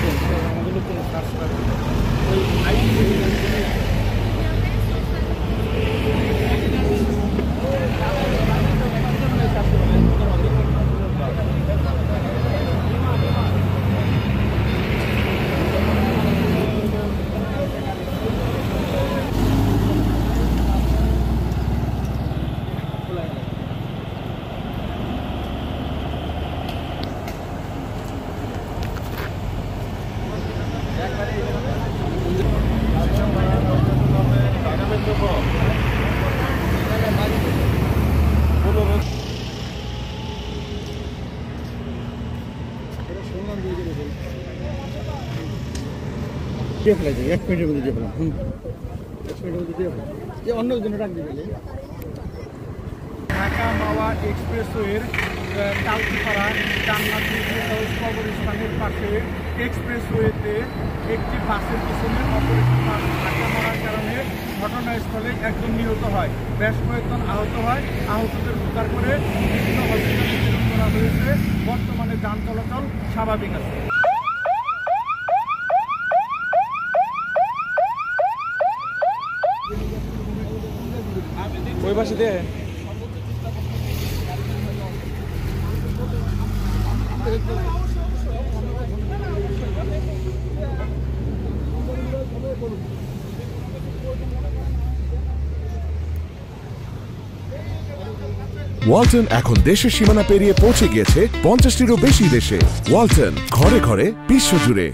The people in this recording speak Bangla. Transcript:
দেখেন আমাদের লোকজন কাজ করে ওই আইটি ফেলে যায় 1 মিনিটের মধ্যে দিয়ে ফেলাম 1 মিনিটের মধ্যে দিয়ে ফেলাম যে অন্য জন্য রাখ দিবে ঢাকা মাওয়া এক্সপ্রেসওয়ের টাউনপাড়া জান্নাত কবরস্থানের পাশে এক্সপ্রেসওয়েতে একটি বাসের পিছনে অপরিচিত বাস ধাক্কা মারার কারণে ঘটনাস্থলে একজন নিহত হয়, বেশ কয়েকজন আহত হয়। আহতদের উদ্ধার করে বিভিন্ন হসপিটালে প্রেরণ করা হয়েছে। বর্তমানে যান চলাচল স্বাভাবিক আছে। ওই পাশে দিয়ে ওয়ালটন এখন দেশের সীমানা পেরিয়ে পৌঁছে গিয়েছে 50টিরও বেশি দেশে। ওয়ালটন, ঘরে ঘরে বিশ্বজুড়ে।